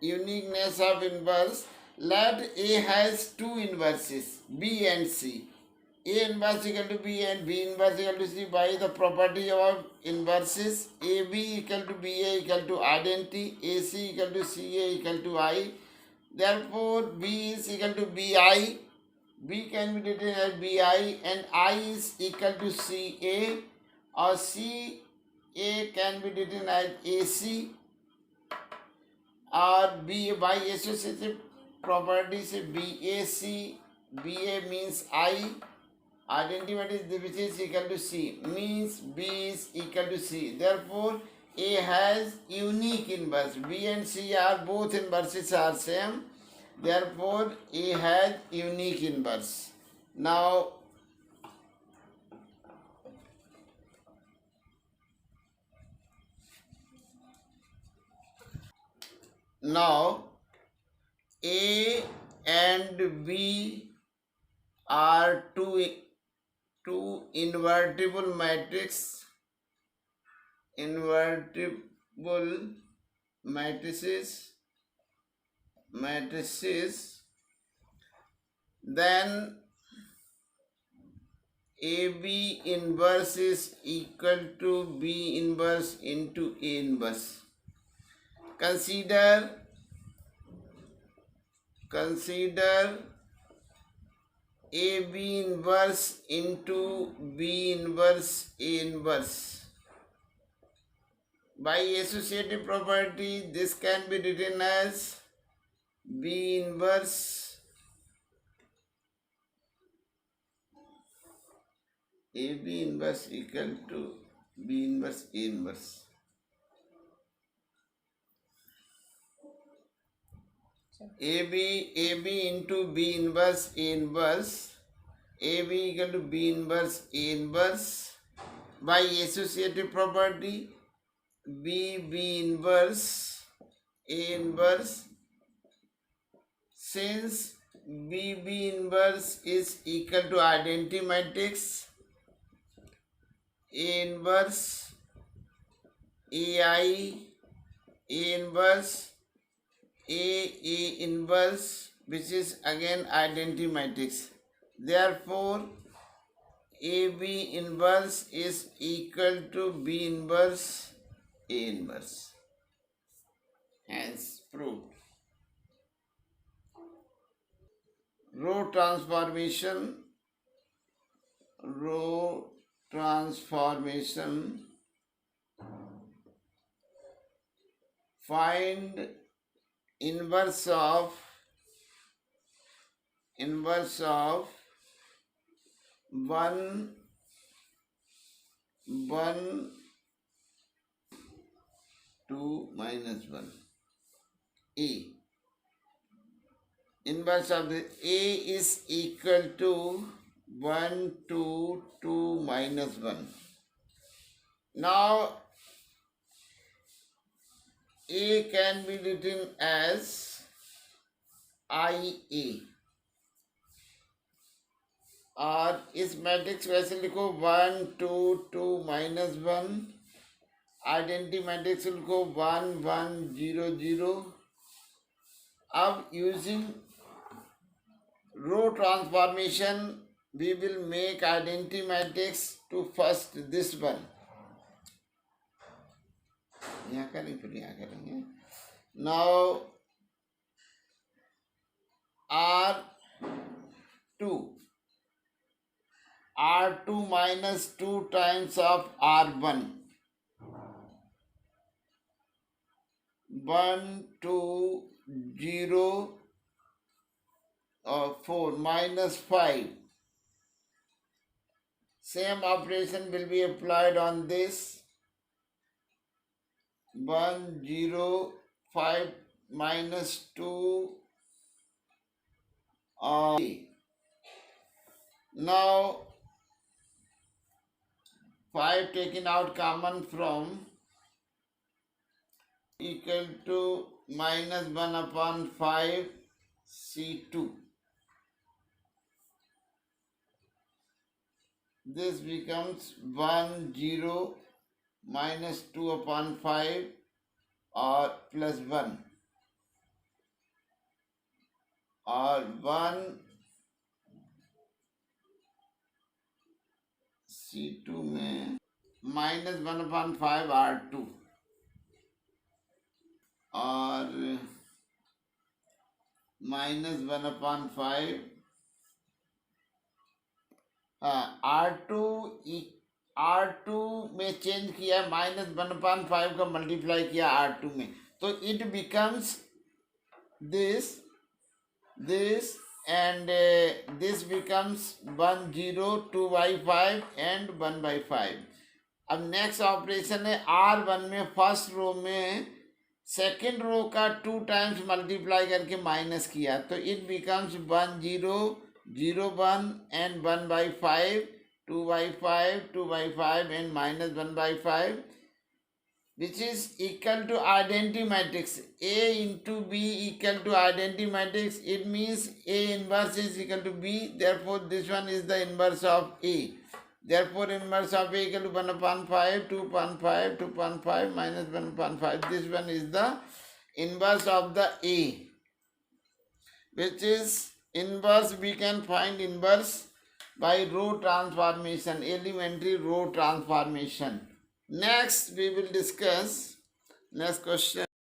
uniqueness of inverse. Let A has two inverses, B and C. A inverse equal to B and B inverse equal to C by the property of inverses. AB equal to BA equal to identity, AC equal to CA equal to I. Therefore, B is equal to BI. B can be written as BI and I is equal to CA, or CA can be written as AC, or B by associative properties BAC. BA means I, identity matrix which is equal to C means B is equal to C. Therefore, A has unique inverse. B and C are both inverses are same. Therefore, A has unique inverse. Now, A and B are two invertible matrices, then AB inverse is equal to B inverse into A inverse. Consider AB inverse into B inverse A inverse. By associative property, this can be written as B inverse AB inverse equal to B inverse A inverse. AB into B inverse A inverse. AB equal to B inverse A inverse. By associative property, B inverse A inverse. Since B inverse is equal to identity matrix, A inverse AI, A inverse A inverse, which is again identity matrix. Therefore, AB inverse is equal to B inverse A inverse. Hence proved. Row transformation. Find inverse of 1 2 minus 1. A. Inverse of the A is equal to 1 2 2 minus 1. Now, A can be written as IA, और इस matrix वैसे लिखो 1 2 2 minus 1. Identity matrix लिखो 1 1 0 0. अब using row transformation we will make identity matrix to first this one. यहाँ करेंगे फिर यहाँ करेंगे. Now R2 minus 2 times of R1. 1 2 0 4 minus 5. Same operation will be applied on this. 1 0 5 minus 2 now 5 taken out common from equal to minus 1 upon 5 C2. This becomes 1 0 minus 2 upon 5 or plus 1. और 1C2 में -1/5R2 और -1/5 R2 में change किया, -1/5 का multiply किया R2 में, तो it becomes this and this becomes 1 0 2/5 and 1/5. अब नेक्स्ट ऑपरेशन है R1 में फर्स्ट रो में सेकेंड रो का 2 टाइम्स मल्टीप्लाई करके माइनस किया, तो it becomes 1 0 0 1 and 1/5 2/5 2/5 and -1/5, which is equal to identity matrix. A into B equal to identity matrix. It means A inverse is equal to B. Therefore, this one is the inverse of A. Therefore, inverse of A equal to 1/5, 2/5, 2/5 minus 1/5. This one is the inverse of the A, which is inverse. We can find inverse by row transformation, elementary row transformation. Next, we will discuss next question.